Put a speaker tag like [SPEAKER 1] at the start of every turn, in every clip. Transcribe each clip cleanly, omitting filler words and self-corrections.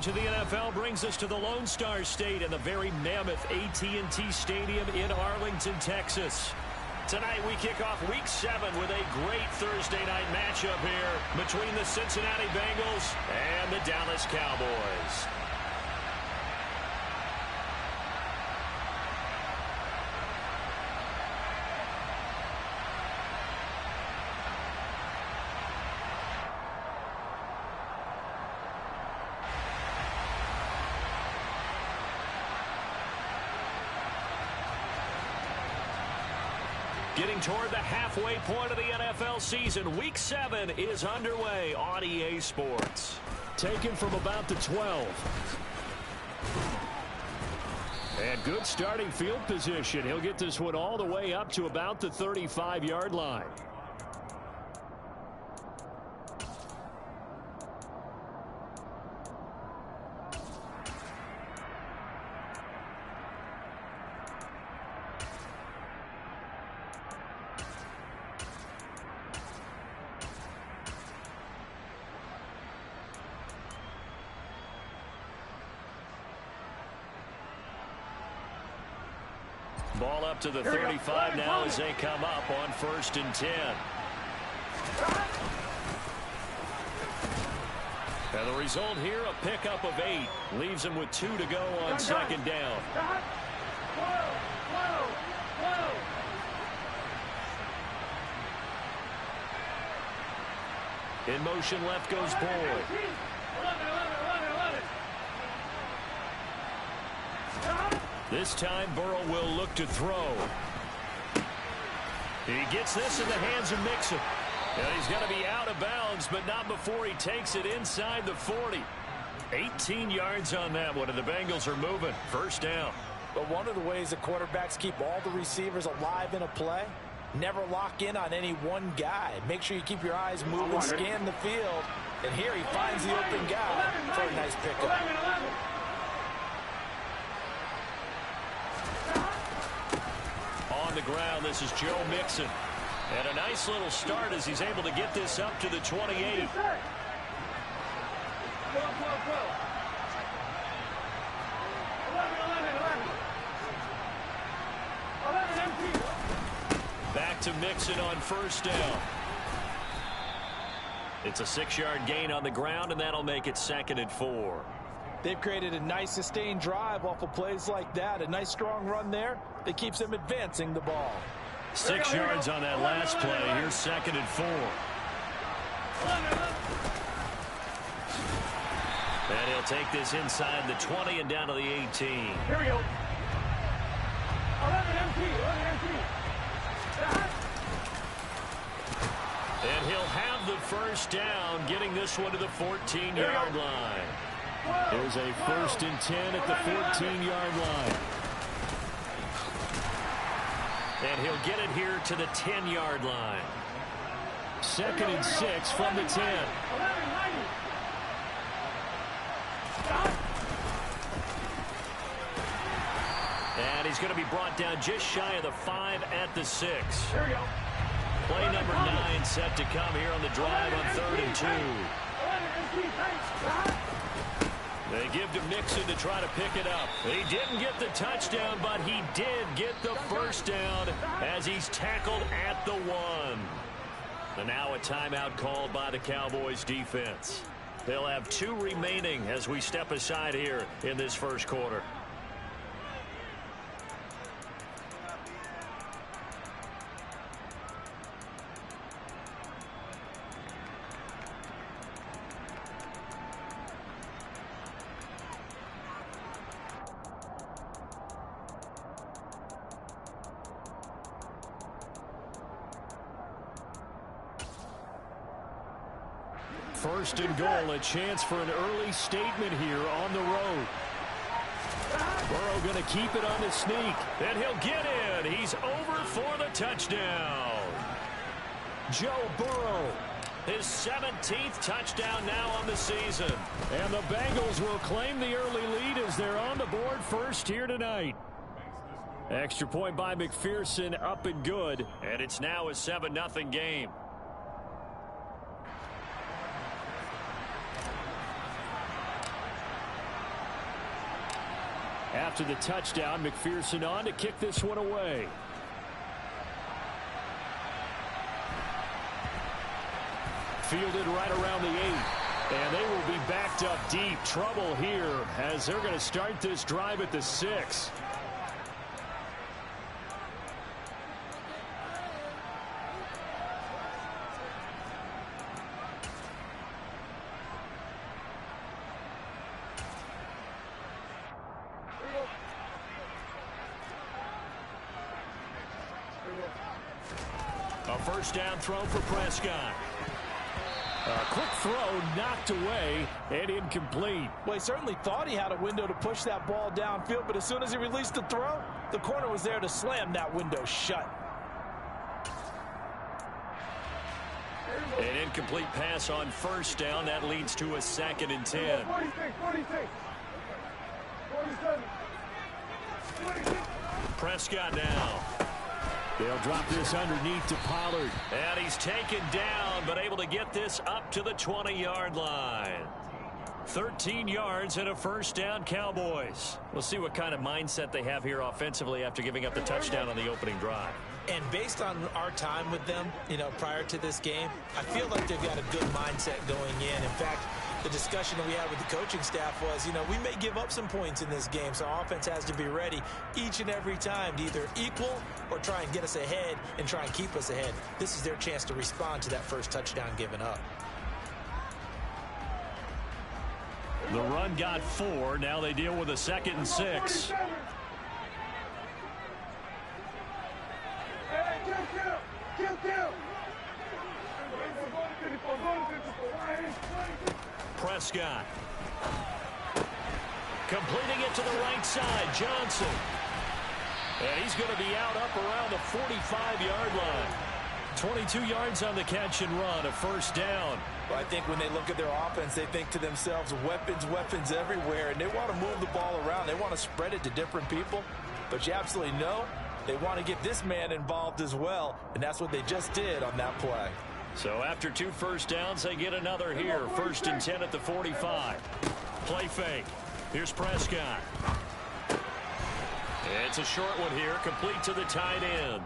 [SPEAKER 1] coverage of the NFL brings us to the Lone Star State and the very mammoth AT&T Stadium in Arlington, Texas. Tonight we kick off Week 7 with a great Thursday night matchup here between the Cincinnati Bengals and the Dallas Cowboys. Getting toward the halfway point of the NFL season, Week 7 is underway on EA Sports. Taken from about the 12. And good starting field position. He'll get this one all the way up to about the 35-yard line. Ball up to the 35 now as they come up on 1st and 10. And the result here, a pickup of 8. Leaves him with 2 to go on 2nd down. In motion left goes Boyd. This time Burrow will look to throw. He gets this in the hands of Mixon. And he's going to be out of bounds, but not before he takes it inside the 40. 18 yards on that one, and the Bengals are moving. 1st down.
[SPEAKER 2] But one of the ways that quarterbacks keep all the receivers alive in a play, never lock in on any one guy. Make sure you keep your eyes moving, scan the field. And here he finds the open guy for a nice pickup.
[SPEAKER 1] On the ground, this is Joe Mixon. And a nice little start as he's able to get this up to the 28. Back to Mixon on 1st down. It's a 6-yard gain on the ground, and that'll make it 2nd and 4.
[SPEAKER 2] They've created a nice sustained drive off of plays like that. A nice strong run there that keeps them advancing the ball.
[SPEAKER 1] 6 yards on that last play. Here's 2nd and 4. And he'll take this inside the 20 and down to the 18.
[SPEAKER 3] Here we go. 11 empty.
[SPEAKER 1] And he'll have the 1st down, getting this one to the 14-yard line. Here's a 1st and 10 at the 14-yard line. And he'll get it here to the 10-yard line. 2nd and 6 from the 10. And he's going to be brought down just shy of the 5 at the 6.
[SPEAKER 3] Here we go.
[SPEAKER 1] Play number 9 set to come here on the drive on 3rd and 2. They give to Mixon to try to pick it up. He didn't get the touchdown, but he did get the 1st down as he's tackled at the 1. And now a timeout called by the Cowboys defense. They'll have 2 remaining as we step aside here in this 1st quarter. First and goal, a chance for an early statement here on the road. Burrow going to keep it on the sneak, and he'll get in. He's over for the touchdown. Joe Burrow, his 17th touchdown now on the season. And the Bengals will claim the early lead as they're on the board first here tonight. Extra point by McPherson, up and good, and it's now a 7-0 game. After the touchdown, McPherson on to kick this one away. Fielded right around the 8. And they will be backed up deep. Trouble here as they're going to start this drive at the 6. A first down throw for Prescott. A quick throw knocked away and incomplete.
[SPEAKER 2] Well, he certainly thought he had a window to push that ball downfield, but as soon as he released the throw, the corner was there to slam that window shut.
[SPEAKER 1] An incomplete pass on first down. That leads to a 2nd and 10. Prescott now. They'll drop this underneath to Pollard. And he's taken down, but able to get this up to the 20-yard line. 13 yards and a first down, Cowboys. We'll see what kind of mindset they have here offensively after giving up the touchdown on the opening drive.
[SPEAKER 2] And based on our time with them, prior to this game, I feel like they've got a good mindset going in. In fact, the discussion that we had with the coaching staff was, we may give up some points in this game, so our offense has to be ready each and every time to either equal or try and get us ahead and try and keep us ahead. This is their chance to respond to that first touchdown given up.
[SPEAKER 1] The run got 4. Now they deal with a 2nd and 6. Prescott. Completing it to the right side. Johnson. And he's going to be out up around the 45-yard line. 22 yards on the catch and run. A first down.
[SPEAKER 2] Well, I think when they look at their offense, they think to themselves, weapons everywhere, and they want to move the ball around. They want to spread it to different people. But you absolutely know they want to get this man involved as well, and that's what they just did on that play.
[SPEAKER 1] So after 2 first downs, they get another here. 1st and 10 at the 45. Play fake. Here's Prescott. It's a short one here, complete to the tight end.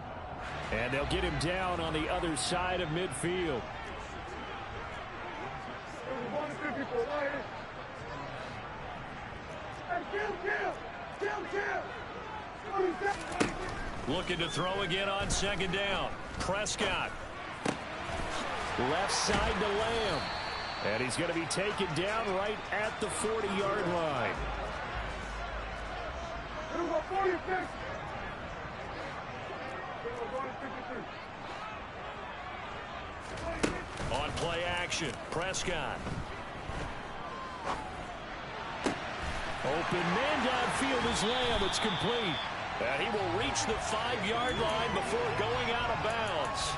[SPEAKER 1] And they'll get him down on the other side of midfield. Looking to throw again on 2nd down. Prescott. Left side to Lamb. And he's going to be taken down right at the 40-yard line. On play action, Prescott. Open man downfield is Lamb. It's complete. And he will reach the 5-yard line before going out of bounds.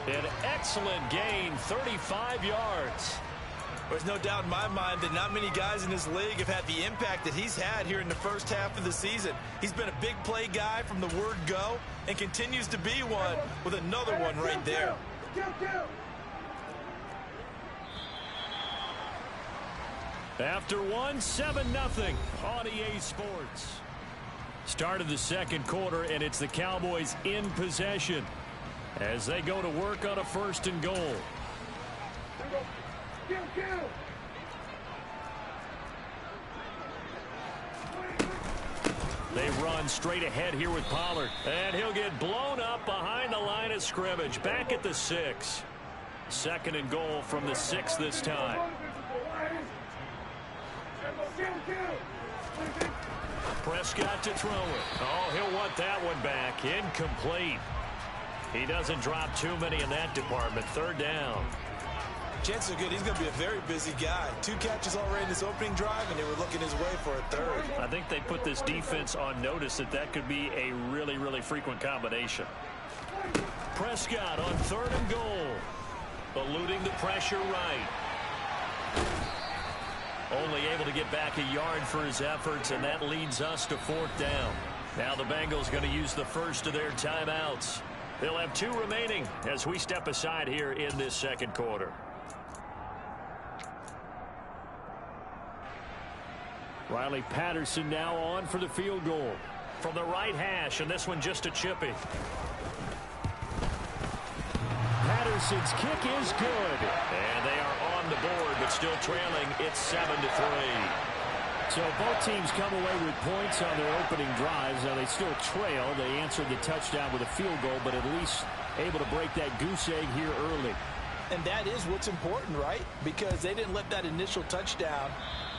[SPEAKER 1] An excellent gain, 35 yards.
[SPEAKER 2] There's no doubt in my mind that not many guys in this league have had the impact that he's had here in the first half of the season. He's been a big play guy from the word go and continues to be one with another one right there.
[SPEAKER 1] After one, 7-0 on EA Sports. Start of the second quarter, and it's the Cowboys in possession as they go to work on a 1st and goal. They run straight ahead here with Pollard, and he'll get blown up behind the line of scrimmage. Back at the 6. 2nd and goal from the 6 this time. Prescott to throw it. Oh, he'll want that one back. Incomplete. He doesn't drop too many in that department. 3rd down.
[SPEAKER 2] Chances are good. He's going to be a very busy guy. 2 catches already in this opening drive, and they were looking his way for a 3rd.
[SPEAKER 1] I think they put this defense on notice that could be a really, really frequent combination. Prescott on 3rd and goal. Eluding the pressure right. Only able to get back a yard for his efforts, and that leads us to 4th down. Now the Bengals going to use the first of their timeouts. They'll have 2 remaining as we step aside here in this second quarter. Riley Patterson now on for the field goal. From the right hash, and this one just a chippy. Patterson's kick is good. And they are on the board, but still trailing. It's 7-3. So both teams come away with points on their opening drives. Now they still trail. They answered the touchdown with a field goal, but at least able to break that goose egg here early.
[SPEAKER 2] And that is what's important, right? Because they didn't let that initial touchdown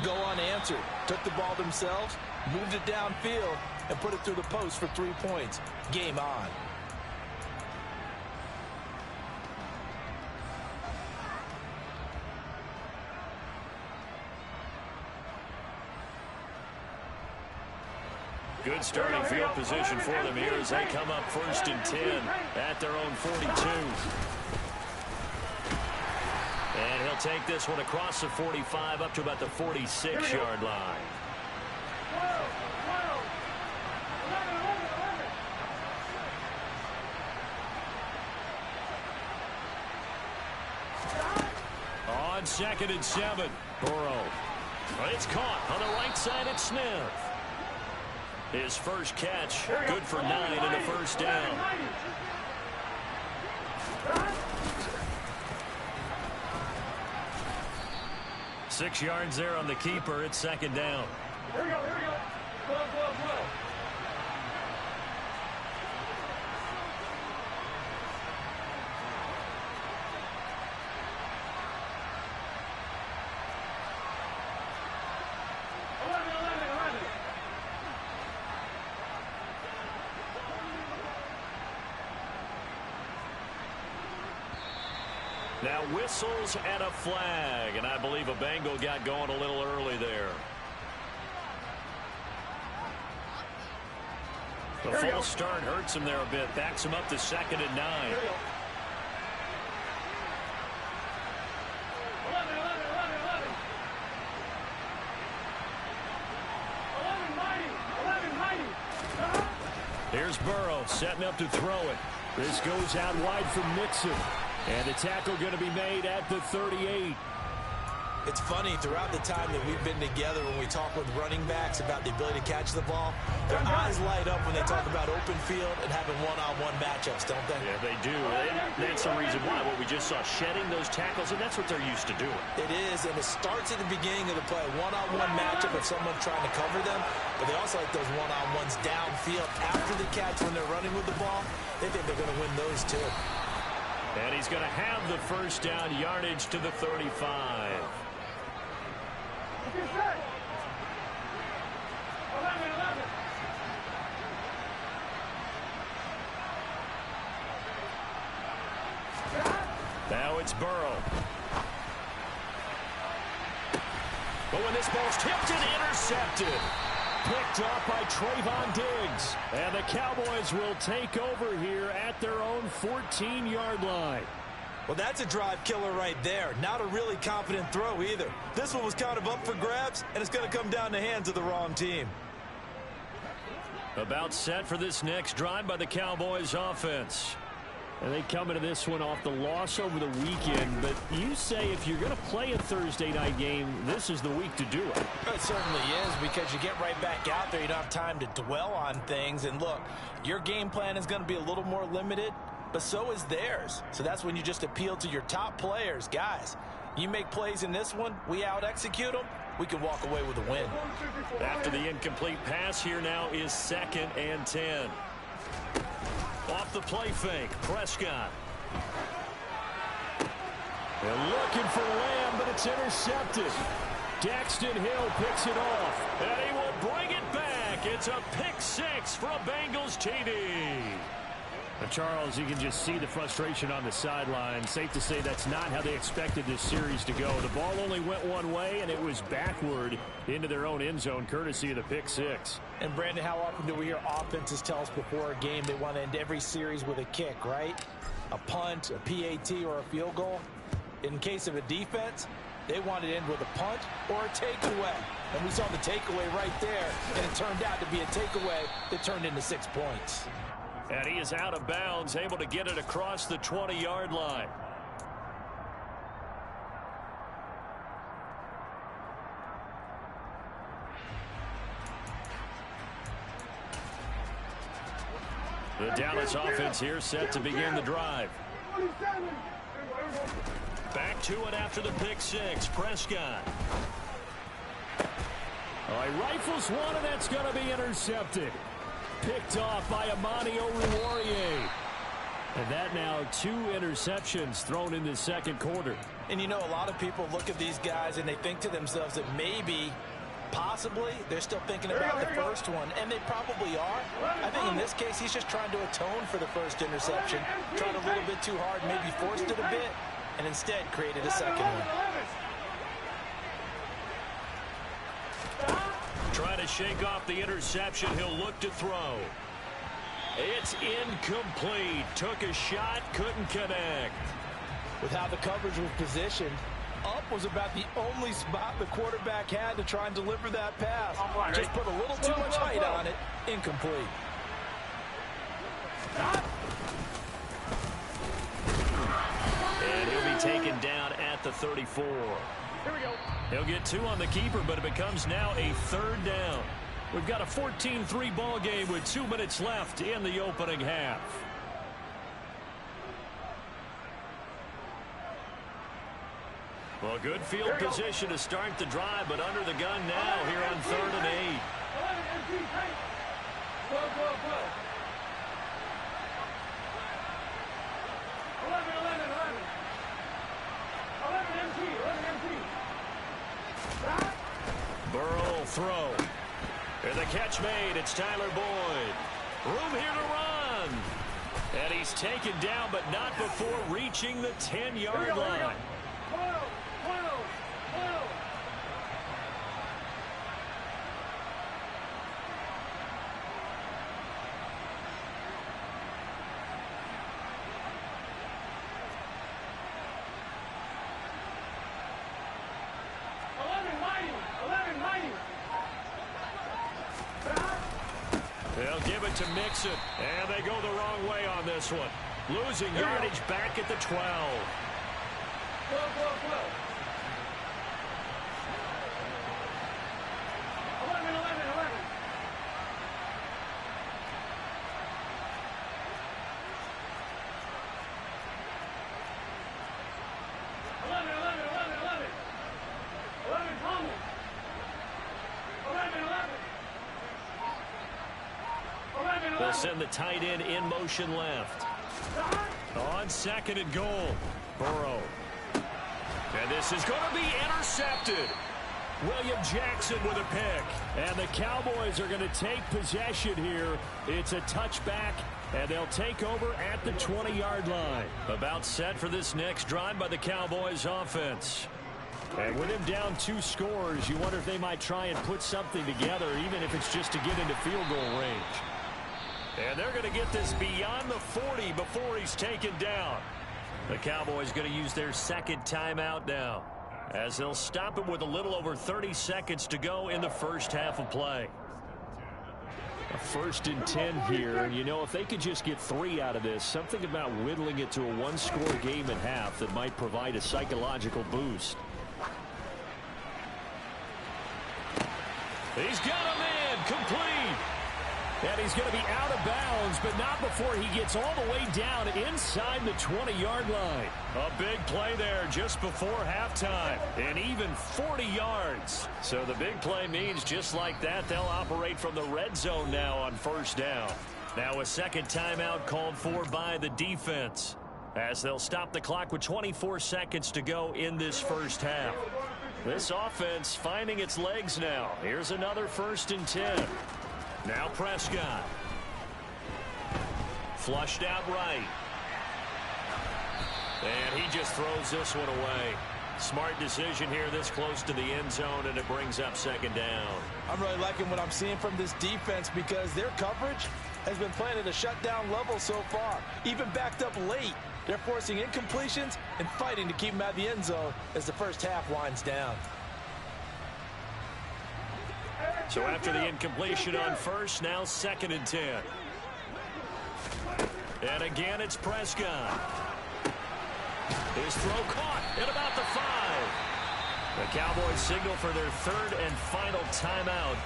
[SPEAKER 2] go unanswered. Took the ball themselves, moved it downfield, and put it through the post for 3 points. Game on.
[SPEAKER 1] Good starting field position for them here as they come up 1st and 10 at their own 42. And he'll take this one across the 45 up to about the 46-yard line. On 2nd and 7, Burrow. It's caught on the right side at Smith. His first catch, good for 9 and a first down. Six yards there on the keeper. It's 2nd down.
[SPEAKER 3] Here we go. Flow.
[SPEAKER 1] Now whistles and a flag, and I believe a Bengal got going a little early there. The false start hurts him there a bit, backs him up to 2nd and 9. Here's Burrow setting up to throw it. This goes out wide for Mixon. And the tackle going to be made at the 38.
[SPEAKER 2] It's funny, throughout the time that we've been together, when we talk with running backs about the ability to catch the ball, their eyes light up when they talk about open field and having one-on-one matchups, don't they?
[SPEAKER 1] Yeah, they do. And that's the reason why. What we just saw, shedding those tackles, and that's what they're used to doing.
[SPEAKER 2] It is, and it starts at the beginning of the play. One-on-one matchup of someone trying to cover them, but they also like those one-on-ones downfield after the catch when they're running with the ball. They think they're going to win those too.
[SPEAKER 1] And he's going to have the first down, yardage to the 35. Now it's Burrow. But when this ball's tipped and intercepted. Picked up by Trayvon Diggs. And the Cowboys will take over here at their own 14-yard line.
[SPEAKER 2] Well, that's a drive killer right there. Not a really confident throw either. This one was kind of up for grabs, and it's going to come down the hands of the wrong team.
[SPEAKER 1] About set for this next drive by the Cowboys offense. And they come into this one off the loss over the weekend. But you say if you're going to play a Thursday night game, this is the week to do it.
[SPEAKER 2] It certainly is, because you get right back out there. You don't have time to dwell on things. And look, your game plan is going to be a little more limited, but so is theirs. So that's when you just appeal to your top players. Guys, you make plays in this one, we out-execute them, we can walk away with a win.
[SPEAKER 1] After the incomplete pass, here now is 2nd and 10. Off the play fake, Prescott. They're looking for Lamb, but it's intercepted. Daxton Hill picks it off, and he will bring it back. It's a pick six for a Bengals TD. Charles, you can just see the frustration on the sideline. Safe to say that's not how they expected this series to go. The ball only went one way, and it was backward into their own end zone, courtesy of the pick six.
[SPEAKER 2] And, Brandon, how often do we hear offenses tell us before a game they want to end every series with a kick, right? A punt, a PAT, or a field goal. In case of a defense, they want to end with a punt or a takeaway. And we saw the takeaway right there, and it turned out to be a takeaway that turned into 6 points.
[SPEAKER 1] And he is out of bounds, able to get it across the 20-yard line. The Dallas offense here set to begin the drive. Back to it after the pick six. Prescott. He rifles one, and that's going to be intercepted. Picked off by Amani Oruwariye. And that now 2 interceptions thrown in the second quarter.
[SPEAKER 2] And you know, a lot of people look at these guys and they think to themselves that maybe, possibly, they're still thinking about the first one, and they probably are. I think in this case, he's just trying to atone for the first interception, tried a little bit too hard, maybe forced it a bit, and instead created a second one.
[SPEAKER 1] Trying to shake off the interception. He'll look to throw. It's incomplete. Took a shot, couldn't connect.
[SPEAKER 2] With how the coverage was positioned, up was about the only spot the quarterback had to try and deliver that pass. Just put a little too much height on it. Incomplete.
[SPEAKER 1] And he'll be taken down at the 34.
[SPEAKER 3] Here we go.
[SPEAKER 1] He'll get 2 on the keeper, but it becomes now a 3rd down. We've got a 14-3 ball game with 2 minutes left in the opening half. Well, good field position to start the drive, but under the gun now here on 3rd and 8.
[SPEAKER 3] 11 MC, tight. 12, 12, 12. 11, 11, 11. 11 MC, 11 MC.
[SPEAKER 1] Burrow will throw. And the catch made. It's Tyler Boyd. Room here to run. And he's taken down, but not before reaching the 10-yard line.
[SPEAKER 3] 12, 12, 12.
[SPEAKER 1] They'll give it to Mixon, and they go the wrong way on this one. Losing yardage back at the 12.
[SPEAKER 3] 12, 12, 12. 11, 11, 11. 11, 11, 11, 11. 11, Thomas. 11, 11.
[SPEAKER 1] They'll send the tight end in motion left. On 2nd and goal, Burrow. And this is going to be intercepted. William Jackson with a pick. And the Cowboys are going to take possession here. It's a touchback, and they'll take over at the 20-yard line. About set for this next drive by the Cowboys offense. And with him down 2 scores, you wonder if they might try and put something together, even if it's just to get into field goal range. And they're going to get this beyond the 40 before he's taken down. The Cowboys going to use their 2nd timeout now, as they'll stop it with a little over 30 seconds to go in the first half of play. A 1st and 10 here, and you know, if they could just get 3 out of this, something about whittling it to a 1-score game at half that might provide a psychological boost. He's got a man complete. And he's going to be out of bounds, but not before he gets all the way down inside the 20-yard line. A big play there just before halftime, and even 40 yards. So the big play means just like that, they'll operate from the red zone now on 1st down. Now a 2nd timeout called for by the defense, as they'll stop the clock with 24 seconds to go in this first half. This offense finding its legs now. Here's another 1st and 10. Now Prescott. Flushed out right. And he just throws this one away. Smart decision here this close to the end zone, and it brings up 2nd down.
[SPEAKER 2] I'm really liking what I'm seeing from this defense because their coverage has been playing at a shutdown level so far. Even backed up late, they're forcing incompletions and fighting to keep them out of the end zone as the first half winds down.
[SPEAKER 1] So after the incompletion on 1st, now 2nd and 10. And again, it's Prescott. His throw caught at about the 5. The Cowboys signal for their 3rd and final timeout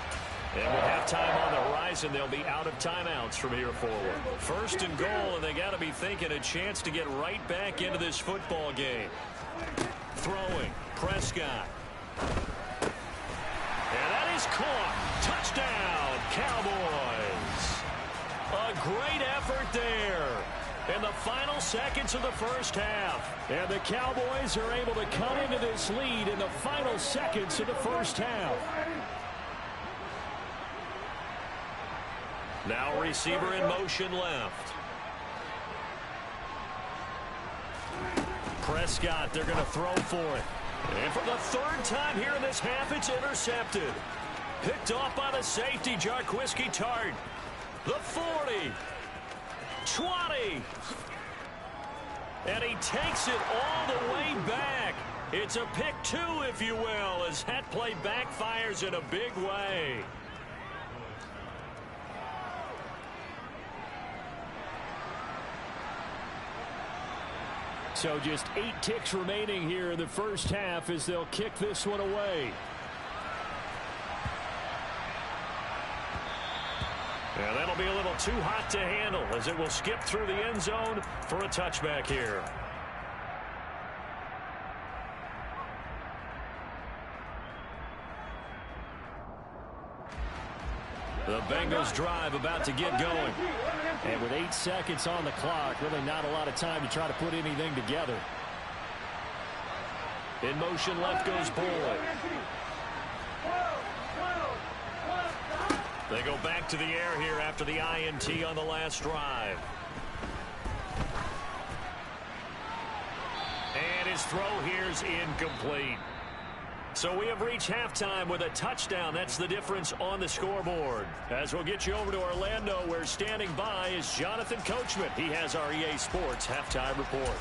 [SPEAKER 1] And with halftime on the horizon, they'll be out of timeouts from here forward. First and goal, and they got to be thinking a chance to get right back into this football game. Throwing, Prescott. And that is caught. Touchdown, Cowboys. A great effort there in the final seconds of the first half. And the Cowboys are able to cut into this lead in the final seconds of the first half. Now receiver in motion left. Prescott, they're going to throw for it. And for the third time here in this half, it's intercepted. Picked off by the safety, Jarquiski Tart. The 40. 20. And he takes it all the way back. It's a pick two, if you will, as that play backfires in a big way. So just 8 ticks remaining here in the first half as they'll kick this one away. And that'll be a little too hot to handle as it will skip through the end zone for a touchback here. The Bengals drive about to get going. And with 8 seconds on the clock, really not a lot of time to try to put anything together. In motion left goes Boyd. They go back to the air here after the INT on the last drive. And his throw here's incomplete. So we have reached halftime with a touchdown. That's the difference on the scoreboard. As we'll get you over to Orlando, where standing by is Jonathan Coachman. He has our EA Sports halftime report.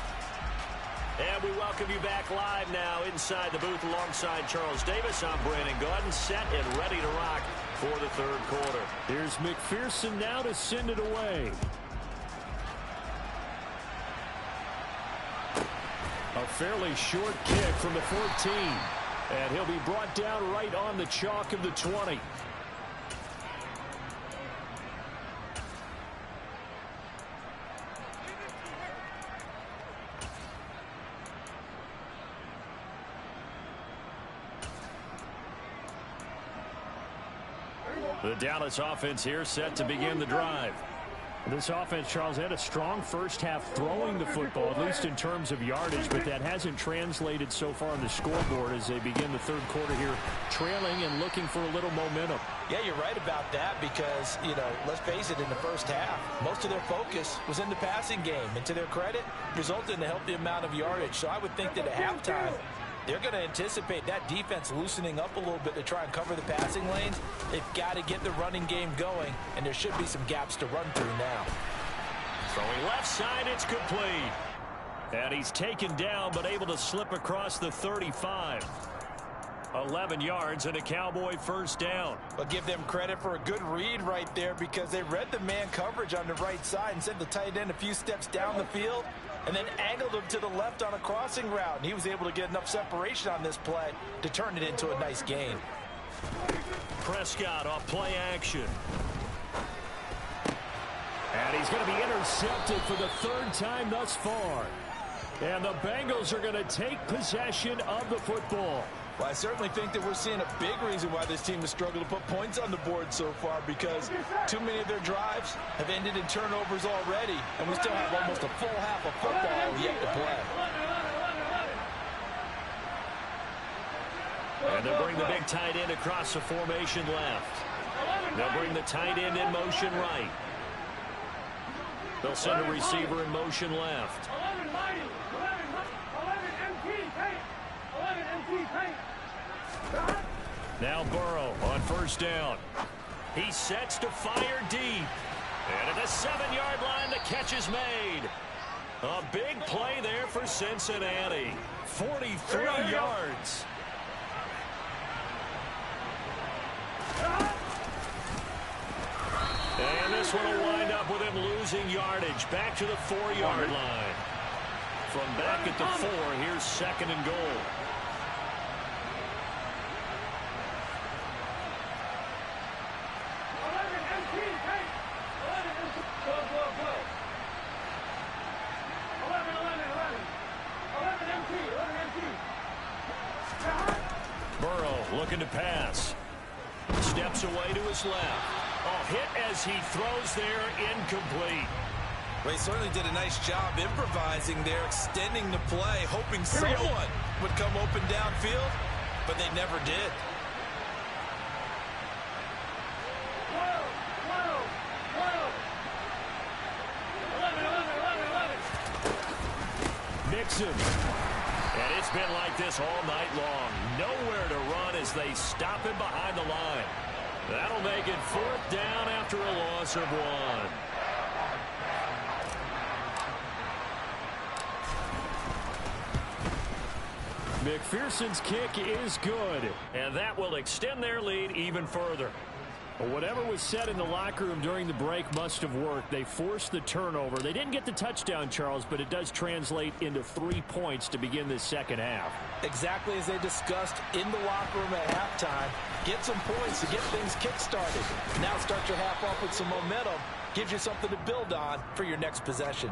[SPEAKER 1] And we welcome you back live now inside the booth alongside Charles Davis. I'm Brandon Gaudin, set and ready to rock for the third quarter. Here's McPherson now to send it away. A fairly short kick from the 14. And he'll be brought down right on the chalk of the 20. The Dallas offense here set to begin the drive. This offense, Charles, had a strong first half throwing the football, at least in terms of yardage, but that hasn't translated so far on the scoreboard as they begin the third quarter here, trailing and looking for a little momentum.
[SPEAKER 2] Yeah, you're right about that because, let's face it, in the first half, most of their focus was in the passing game. And to their credit, resulted in a healthy amount of yardage. So I would think that at halftime, they're going to anticipate that defense loosening up a little bit to try and cover the passing lanes. They've got to get the running game going, and there should be some gaps to run through now.
[SPEAKER 1] Throwing left side, it's complete. And he's taken down, but able to slip across the 35. 11 yards and a Cowboy first down.
[SPEAKER 2] But give them credit for a good read right there because they read the man coverage on the right side and sent the tight end a few steps down the field and then angled him to the left on a crossing route. And he was able to get enough separation on this play to turn it into a nice gain.
[SPEAKER 1] Prescott off play action. And he's going to be intercepted for the third time thus far. And the Bengals are going to take possession of the football.
[SPEAKER 2] Well, I certainly think that we're seeing a big reason why this team has struggled to put points on the board so far because too many of their drives have ended in turnovers already, and we still have almost a full half of football yet to play.
[SPEAKER 1] And they'll bring the big tight end across the formation left. They'll bring the tight end in motion right. They'll send a receiver in motion left. Now Burrow on first down. He sets to fire deep. And at the 7-yard line, the catch is made. A big play there for Cincinnati. 43 yards. And this one will wind up with him losing yardage. Back to the 4-yard line. From back at the 4, here's second and goal. looking to pass. Steps away to his left. Oh, hit as he throws there, incomplete.
[SPEAKER 2] Well, he certainly did a nice job improvising there, extending the play, hoping someone would come open downfield, but they never did.
[SPEAKER 1] Mixon. And it's been like this all night long. Nowhere to run as they stop him behind the line. That'll make it 4th down after a loss of 1. McPherson's kick is good, and that will extend their lead even further. Well, whatever was said in the locker room during the break must have worked. They forced the turnover. They didn't get the touchdown, Charles, but it does translate into 3 points to begin this second half.
[SPEAKER 2] Exactly as they discussed in the locker room at halftime. Get some points to get things kick-started. Now start your half off with some momentum. Gives you something to build on for your next possession.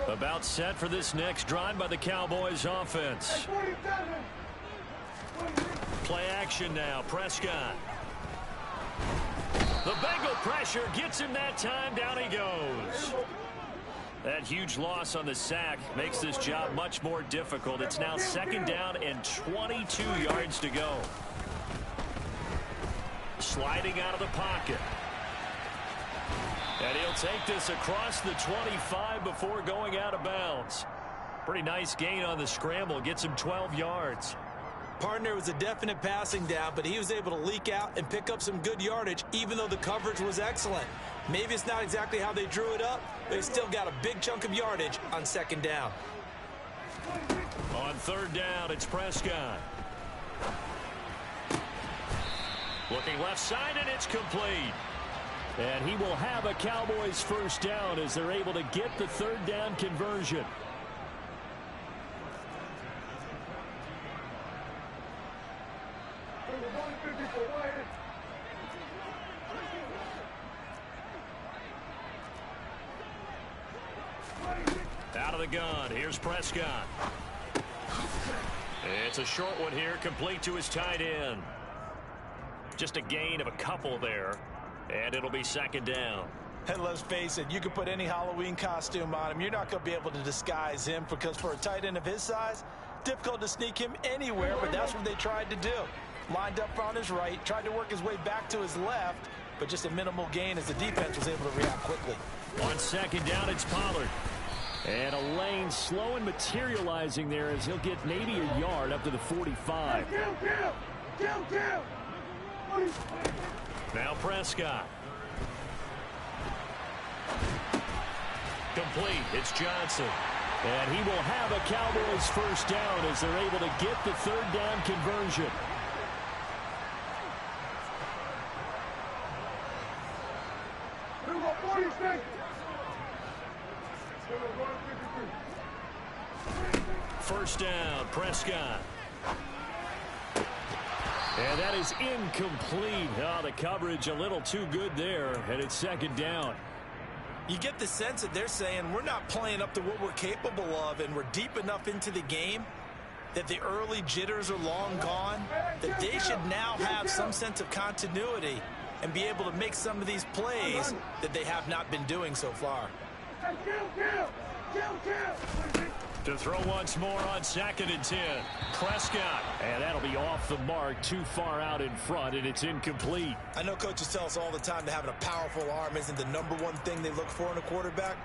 [SPEAKER 1] About set for this next drive by the Cowboys offense. Play action now. Prescott. The Bengal pressure gets him that time. Down he goes. That huge loss on the sack makes this job much more difficult. It's now 2nd down and 22 yards to go. Sliding out of the pocket. And he'll take this across the 25 before going out of bounds. Pretty nice gain on the scramble. Gets him 12 yards.
[SPEAKER 2] Partner was a definite passing down, but he was able to leak out and pick up some good yardage, even though the coverage was excellent. Maybe it's not exactly how they drew it up, but they still got a big chunk of yardage on 2nd down.
[SPEAKER 1] On 3rd down, it's Prescott. Looking left side, and it's complete. And he will have a Cowboys 1st down as they're able to get the 3rd down conversion. Out of the gun, here's Prescott. It's a short one here, complete to his tight end. Just a gain of a couple there. And it'll be 2nd down.
[SPEAKER 2] And let's face it, you can put any Halloween costume on him. You're not going to be able to disguise him because for a tight end of his size, difficult to sneak him anywhere, but that's what they tried to do. Lined up on his right, tried to work his way back to his left, but just a minimal gain as the defense was able to react quickly.
[SPEAKER 1] On 2nd down, it's Pollard. And a lane slow and materializing there as he'll get maybe a yard up to the 45. Now Prescott. Complete. It's Johnson. And he will have a Cowboys 1st down as they're able to get the 3rd down conversion. First down, Prescott. And that is incomplete. Oh, the coverage a little too good there, and it's 2nd down.
[SPEAKER 2] You get the sense that they're saying we're not playing up to what we're capable of, and we're deep enough into the game that the early jitters are long gone, that they should now have some sense of continuity and be able to make some of these plays that they have not been doing so far.
[SPEAKER 1] To throw once more on 2nd and 10. Prescott. And that'll be off the mark, too far out in front, and it's incomplete.
[SPEAKER 2] I know coaches tell us all the time that having a powerful arm isn't the #1 thing they look for in a quarterback.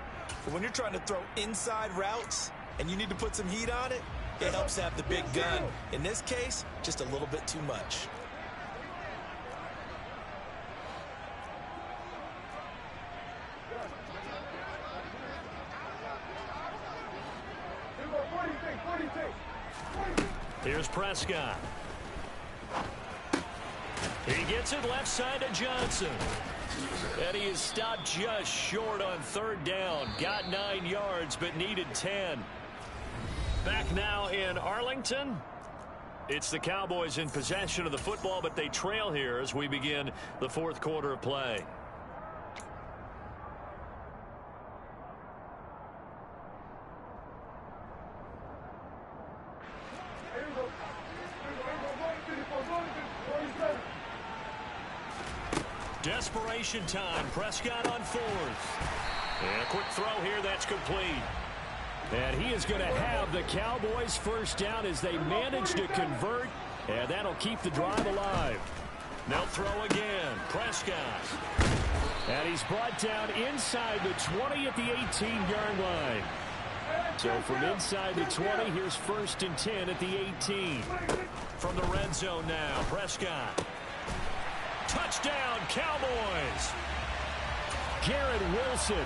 [SPEAKER 2] But when you're trying to throw inside routes and you need to put some heat on it, it helps to have the big gun. In this case, just a little bit too much.
[SPEAKER 1] Here's Prescott. He gets it left side to Johnson. And he is stopped just short on 3rd down. Got 9 yards, but needed 10. Back now in Arlington. It's the Cowboys in possession of the football, but they trail here as we begin the 4th quarter of play. Desperation time. Prescott on fourth. And a quick throw here. That's complete. And he is going to have the Cowboys first down as they manage to convert. And that'll keep the drive alive. They'll throw again. Prescott. And he's brought down inside the 20 at the 18-yard line. So from inside the 20, here's 1st and 10 at the 18. From the red zone now, Prescott. Touchdown, Cowboys. Garrett Wilson.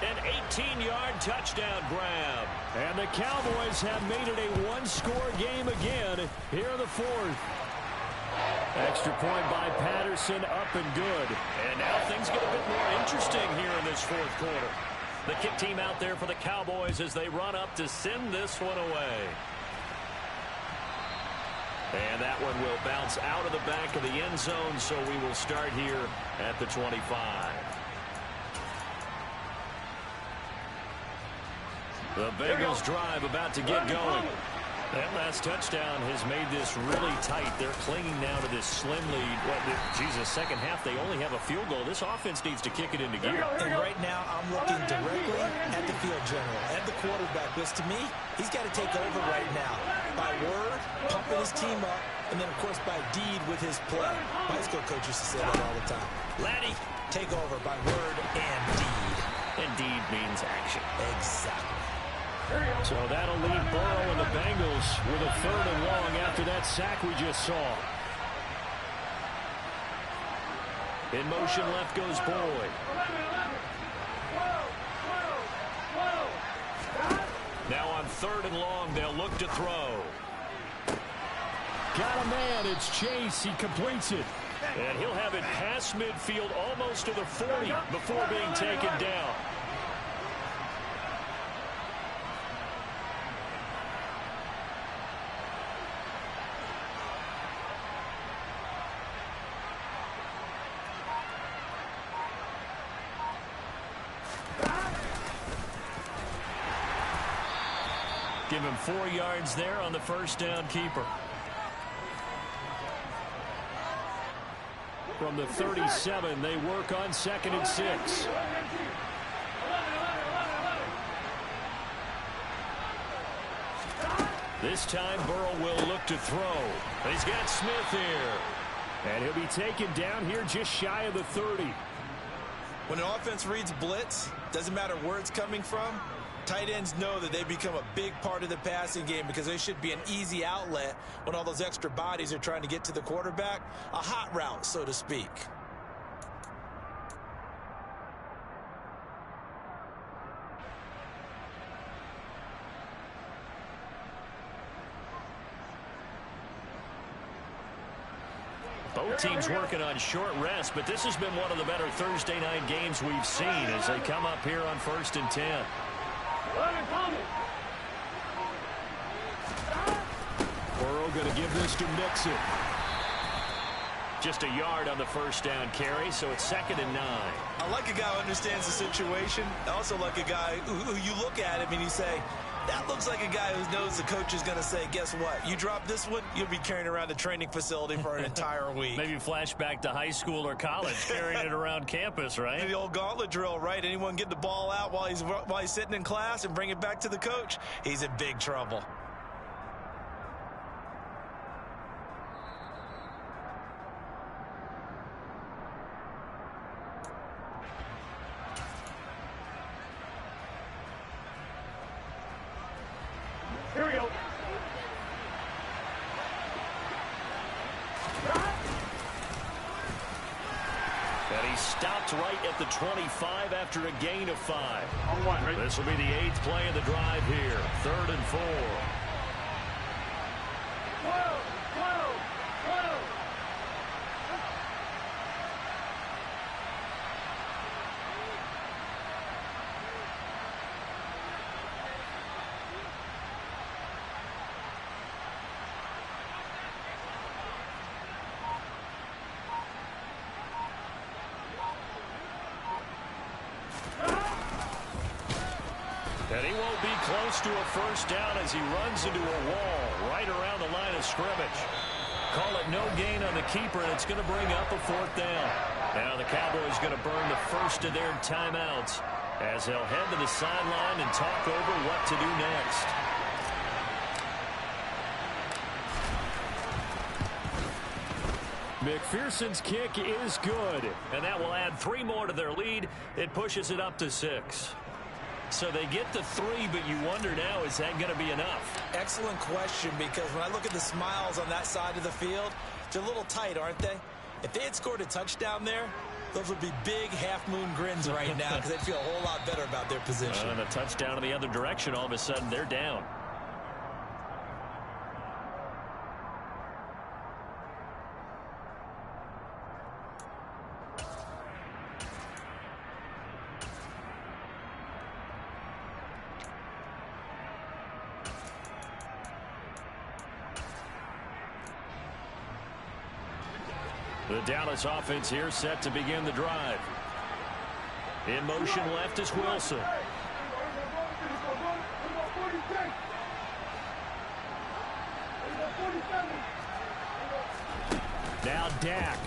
[SPEAKER 1] An 18-yard touchdown grab. And the Cowboys have made it a one-score game again here in the fourth. Extra point by Patterson, up and good. And now things get a bit more interesting here in this fourth quarter. The kick team out there for the Cowboys as they run up to send this one away. And that one will bounce out of the back of the end zone, so we will start here at the 25. The Bengals drive about to get going. That last touchdown has made this really tight. They're clinging now to this slim lead. Second half, they only have a field goal. This offense needs to kick it into gear.
[SPEAKER 2] And right now, I'm looking directly at the field general, at the quarterback, which to me, he's got to take over right now. By word, pumping his team up, and then, of course, by deed with his play. My high school coach used to say that all the time. Laddie, take over by word and deed.
[SPEAKER 1] And deed means action.
[SPEAKER 2] Exactly.
[SPEAKER 1] So that'll leave Burrow and the Bengals with a 3rd and long after that sack we just saw. In motion left goes Boyd. Now on 3rd and long, they'll look to throw. Got a man, it's Chase, he completes it. And he'll have it past midfield almost to the 40 before being taken down. Give him 4 yards there on the first down keeper. From the 37, they work on 2nd and 6. This time, Burrow will look to throw. He's got Smith here. And he'll be taken down here just shy of the 30.
[SPEAKER 2] When an offense reads blitz, doesn't matter where it's coming from, tight ends know that they become a big part of the passing game because they should be an easy outlet when all those extra bodies are trying to get to the quarterback. A hot route, so to speak.
[SPEAKER 1] Both teams working on short rest, but this has been one of the better Thursday night games we've seen as they come up here on 1st and 10. Burrow going to give this to Mixon. Just a yard on the first down carry, so it's 2nd and 9.
[SPEAKER 2] I like a guy who understands the situation. I also like a guy who you look at him and you say, that looks like a guy who knows the coach is going to say, guess what? You drop this one, you'll be carrying around the training facility for an entire week.
[SPEAKER 1] Maybe flashback to high school or college, carrying it around campus, right?
[SPEAKER 2] The old gauntlet drill, right? Anyone get the ball out while he's sitting in class and bring it back to the coach, he's in big trouble.
[SPEAKER 3] Here we go.
[SPEAKER 1] And he stopped right at the 25 after a gain of 5.
[SPEAKER 3] On 1, right?
[SPEAKER 1] This will be the 8th play of the drive here. 3rd and 4.
[SPEAKER 3] 12.
[SPEAKER 1] And he won't be close to a first down as he runs into a wall right around the line of scrimmage. Call it no gain on the keeper, and it's going to bring up a 4th down. Now the Cowboys going to burn the first of their timeouts as they'll head to the sideline and talk over what to do next. McPherson's kick is good, and that will add 3 more to their lead. It pushes it up to 6. So they get to 3, but you wonder now, is that going to be enough?
[SPEAKER 2] Excellent question, because when I look at the smiles on that side of the field, they're a little tight, aren't they? If they had scored a touchdown there, those would be big half-moon grins right now because they'd feel a whole lot better about their position.
[SPEAKER 1] And a touchdown in the other direction, all of a sudden they're down. The Dallas offense here set to begin the drive. In motion left is Wilson. Now Dak.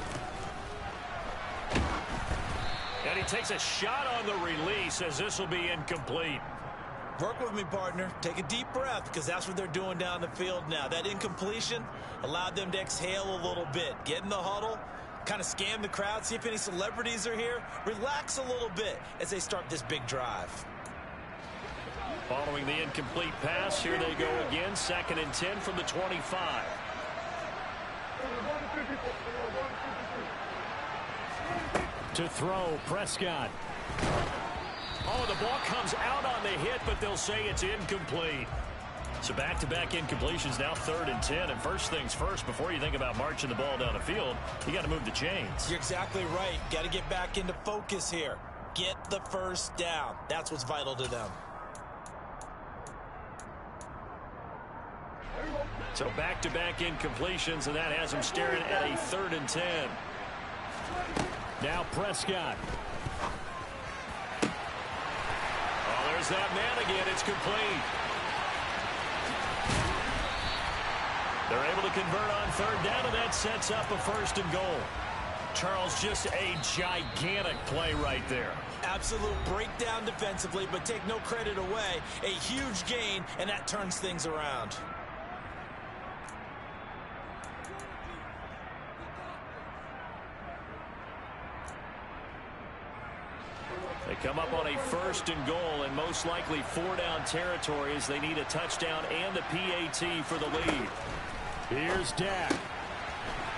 [SPEAKER 1] And he takes a shot on the release as this will be incomplete.
[SPEAKER 2] Work with me, partner. Take a deep breath because that's what they're doing down the field now. That incompletion allowed them to exhale a little bit. Get in the huddle, kind of scan the crowd, see if any celebrities are here. Relax a little bit as they start this big drive.
[SPEAKER 1] Following the incomplete pass, here they go again. 2nd and 10 from the 25. To throw, Prescott. Oh, the ball comes out on the hit, but they'll say it's incomplete. So back-to-back incompletions, now 3rd and 10. And first things first, before you think about marching the ball down the field, you got to move the chains.
[SPEAKER 2] You're exactly right. Got to get back into focus here. Get the first down. That's what's vital to them.
[SPEAKER 1] So back-to-back incompletions, and that has them staring at a 3rd and 10. Now Prescott. Oh, there's that man again. It's complete. They're able to convert on 3rd down, and that sets up a 1st and goal. Charles, just a gigantic play right there.
[SPEAKER 2] Absolute breakdown defensively, but take no credit away. A huge gain, and that turns things around.
[SPEAKER 1] They come up on a 1st and goal, and most likely 4-down territory as they need a touchdown and a PAT for the lead. Here's Dak.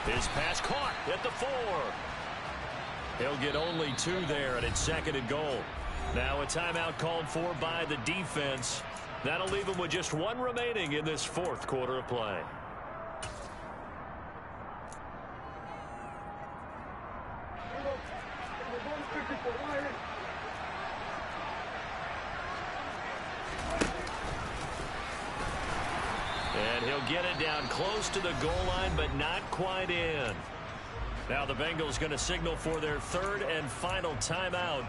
[SPEAKER 1] His pass caught at the 4. He'll get only 2 there, and it's 2nd and goal. Now a timeout called for by the defense. That'll leave them with just 1 remaining in this 4th quarter of play. And he'll get it down close to the goal line, but not quite in. Now the Bengals going to signal for their 3rd and final timeout.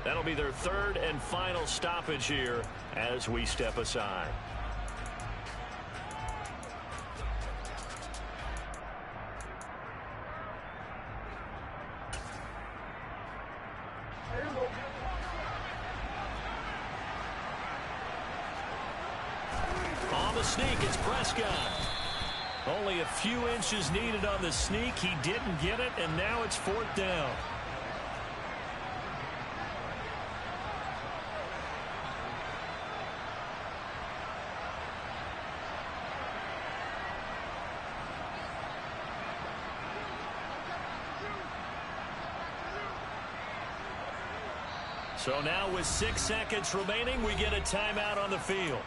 [SPEAKER 1] That'll be their 3rd and final stoppage here as we step aside. On the sneak, it's Prescott. Only a few inches needed on the sneak. He didn't get it, and now it's 4th down. So now with 6 seconds remaining, we get a timeout on the field.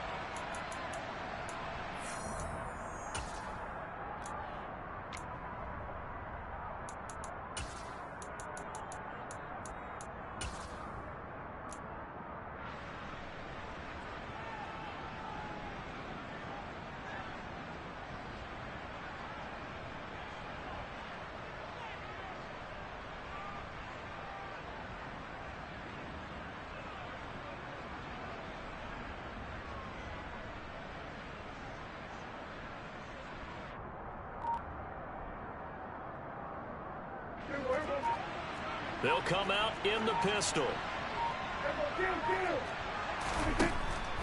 [SPEAKER 1] They'll come out in the pistol.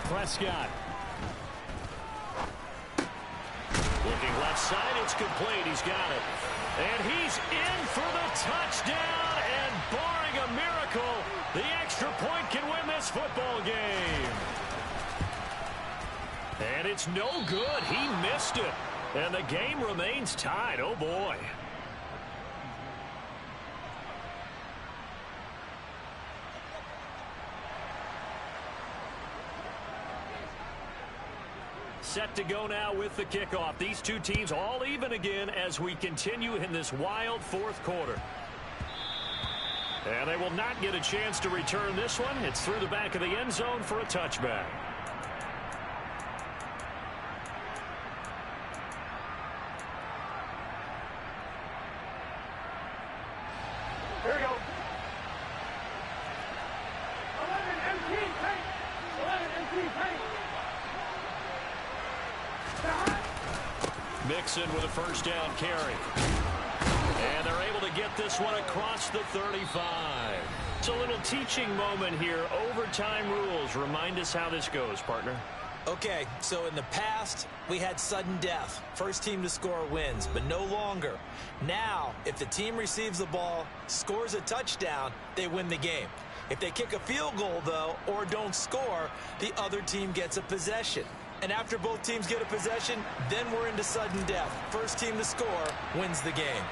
[SPEAKER 1] Prescott. Looking left side, it's complete. He's got it. And he's in for the touchdown. And barring a miracle, the extra point can win this football game. And it's no good. He missed it. And the game remains tied. Oh, boy. Set to go now with the kickoff. These two teams all even again as we continue in this wild fourth quarter. And they will not get a chance to return this one. It's through the back of the end zone for a touchback.
[SPEAKER 3] Here we go. 11 MT tank. 11 MT tank.
[SPEAKER 1] Mixon with a first down carry. And they're able to get this one across the 35. It's a little teaching moment here. Overtime rules. Remind us how this goes, partner.
[SPEAKER 2] Okay, so in the past, we had sudden death. First team to score wins, but no longer. Now, if the team receives the ball, scores a touchdown, they win the game. If they kick a field goal, though, or don't score, the other team gets a possession. And after both teams get a possession, then we're into sudden death. First team to score wins the game.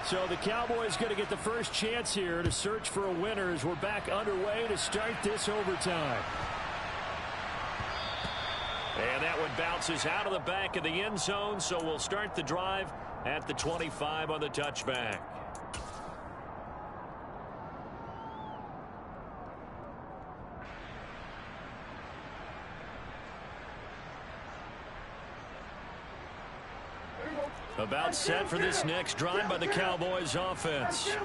[SPEAKER 1] So the Cowboys going to get the first chance here to search for a winner as we're back underway to start this overtime. And that one bounces out of the back of the end zone, so we'll start the drive at the 25 on the touchback. About set for this next drive by the Cowboys offense.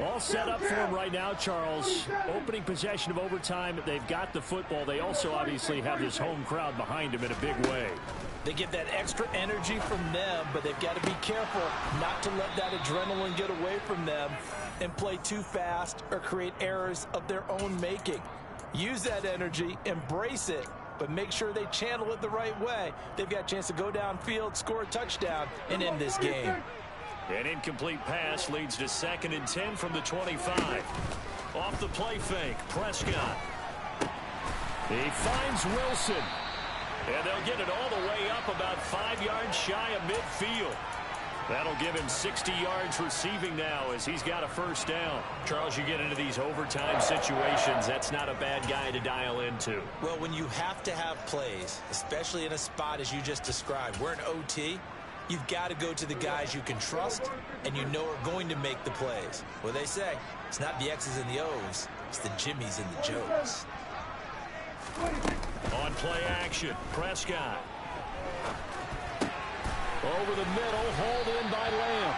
[SPEAKER 1] All set up for them right now, Charles. Opening possession of overtime. They've got the football. They also obviously have this home crowd behind them in a big way.
[SPEAKER 2] They get that extra energy from them, but they've got to be careful not to let that adrenaline get away from them and play too fast or create errors of their own making. Use that energy, embrace it, but make sure they channel it the right way. They've got a chance to go downfield, score a touchdown, and end this game.
[SPEAKER 1] An incomplete pass leads to 2nd and 10 from the 25. Off the play fake, Prescott. He finds Wilson. And they'll get it all the way up about 5 yards shy of midfield. That'll give him 60 yards receiving now as he's got a first down. Charles, you get into these overtime situations, that's not a bad guy to dial into.
[SPEAKER 2] Well, when you have to have plays, especially in a spot as you just described, we're in OT, you've got to go to the guys you can trust and you know are going to make the plays. Well, they say it's not the X's and the O's, it's the Jimmys and the Joes.
[SPEAKER 1] On play action, Prescott. Over the middle, hauled in by Lamb.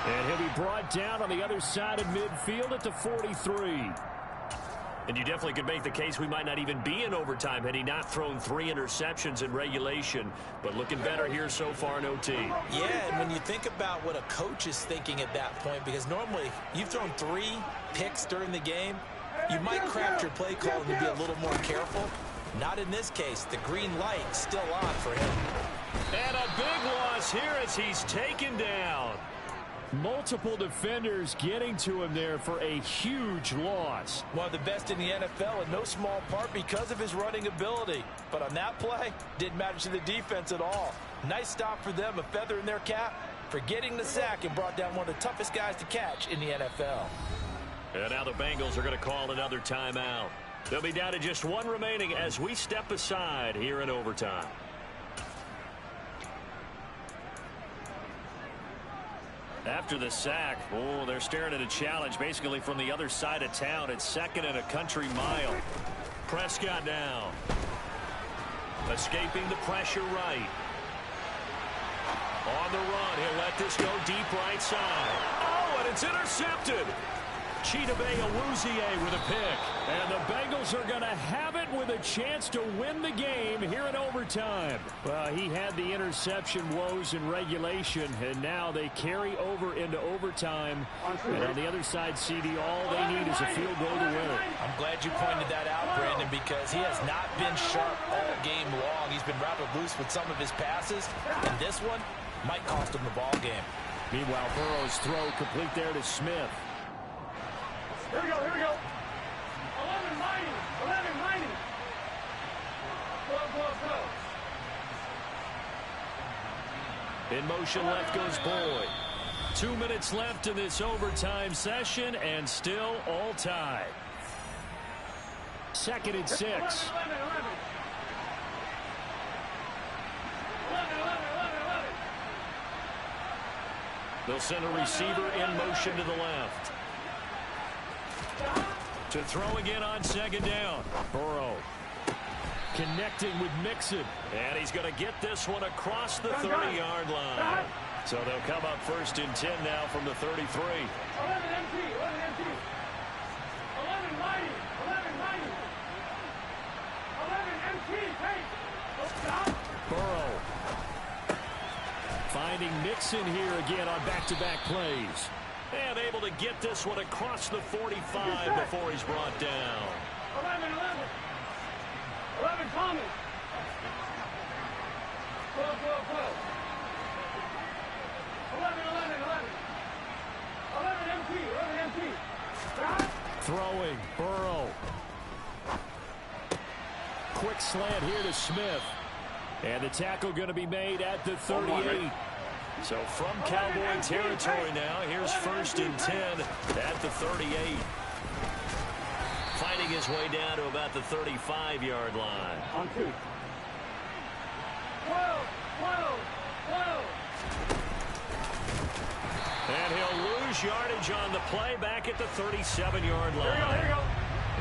[SPEAKER 1] And he'll be brought down on the other side of midfield at the 43. And you definitely could make the case we might not even be in overtime had he not thrown 3 interceptions in regulation. But looking better here so far in OT.
[SPEAKER 2] Yeah, and when you think about what a coach is thinking at that point, because normally you've thrown 3 picks during the game, you might craft your play call and be a little more careful. Not in this case. The green light still on for him.
[SPEAKER 1] And a big loss here as he's taken down. Multiple defenders getting to him there for a huge loss.
[SPEAKER 2] One of the best in the NFL in no small part because of his running ability. But on that play, didn't matter to the defense at all. Nice stop for them, a feather in their cap for getting the sack and brought down one of the toughest guys to catch in the NFL.
[SPEAKER 1] And now the Bengals are going to call another timeout. They'll be down to just 1 remaining as we step aside here in overtime. After the sack, oh, they're staring at a challenge basically from the other side of town. It's 2nd and a country mile. Prescott now. Escaping the pressure right. On the run, he'll let this go deep right side. Oh, and it's intercepted. Chidobe with a pick. And the Bengals are going to have it with a chance to win the game here in overtime. Well, he had the interception woes in regulation, and now they carry over into overtime. And on the other side, CD, all they need is a field goal to win it.
[SPEAKER 2] I'm glad you pointed that out, Brandon, because he has not been sharp all game long. He's been rather loose with some of his passes, and this one might cost him the ball game.
[SPEAKER 1] Meanwhile, Burrow's throw complete there to Smith.
[SPEAKER 3] Here we go, here we go. 11 mighty, 11 mighty. Go.
[SPEAKER 1] In motion left goes Boyd. 2 minutes left in this overtime session, and still all tied. 2nd and 6.
[SPEAKER 3] 11.
[SPEAKER 1] They'll send a receiver in motion to the left. To throw again on 2nd down. Burrow connecting with Mixon. And he's going to get this one across the 30-yard line. So they'll come up 1st and 10 now from the 33.
[SPEAKER 3] 11 MT. 11 mighty. 11 mighty. 11 MT. Hey. Stop.
[SPEAKER 1] Burrow finding Mixon here again on back-to-back plays. And able to get this one across the 45 before he's brought down.
[SPEAKER 3] 11 Thomas. Go. 11 MT. Stop.
[SPEAKER 1] Throwing, Burrow. Quick slant here to Smith. And the tackle going to be made at the 38. So from Cowboy territory now, here's 1st and 10 at the 38. Finding his way down to about the 35-yard line.
[SPEAKER 3] On 2. 12.
[SPEAKER 1] And he'll lose yardage on the play back at the 37-yard line.
[SPEAKER 3] Here we go.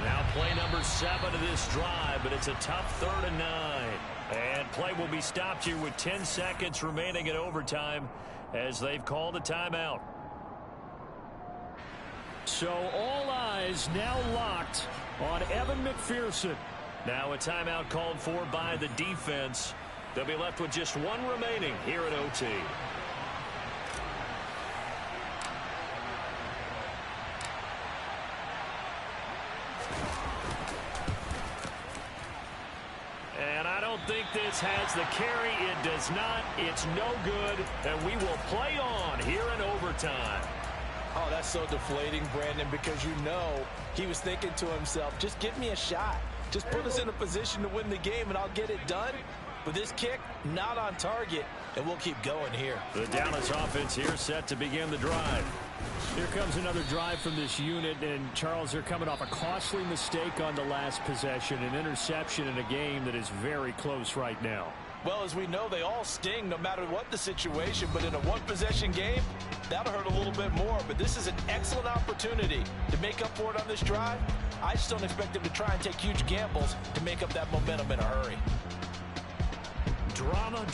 [SPEAKER 1] Now play number 7 of this drive, but it's a tough 3rd and 9. And play will be stopped here with 10 seconds remaining in overtime as they've called a timeout. So all eyes now locked on Evan McPherson. Now a timeout called for by the defense. They'll be left with just 1 remaining here at OT. And I don't think this has the carry. It does not. It's no good. And we will play on here in overtime.
[SPEAKER 2] Oh, that's so deflating, Brandon, because you know he was thinking to himself, just give me a shot. Just put us in a position to win the game, and I'll get it done. But this kick, not on target, and we'll keep going here.
[SPEAKER 1] The Dallas offense here set to begin the drive. Here comes another drive from this unit, and Charles, they're coming off a costly mistake on the last possession, an interception in a game that is very close right now.
[SPEAKER 2] Well, as we know, they all sting no matter what the situation, but in a one-possession game, that'll hurt a little bit more. But this is an excellent opportunity to make up for it on this drive. I just don't expect them to try and take huge gambles to make up that momentum in a hurry.
[SPEAKER 1] Drama.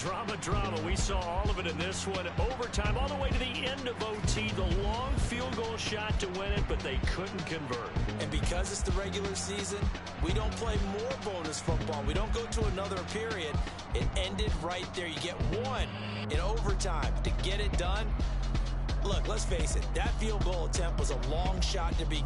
[SPEAKER 1] We saw all of it in this one. Overtime all the way to the end of OT. The long field goal shot to win it, but they couldn't convert.
[SPEAKER 2] And because it's the regular season, we don't play more bonus football. We don't go to another period. It ended right there. You get 1 in overtime to get it done. Look, let's face it. That field goal attempt was a long shot to begin.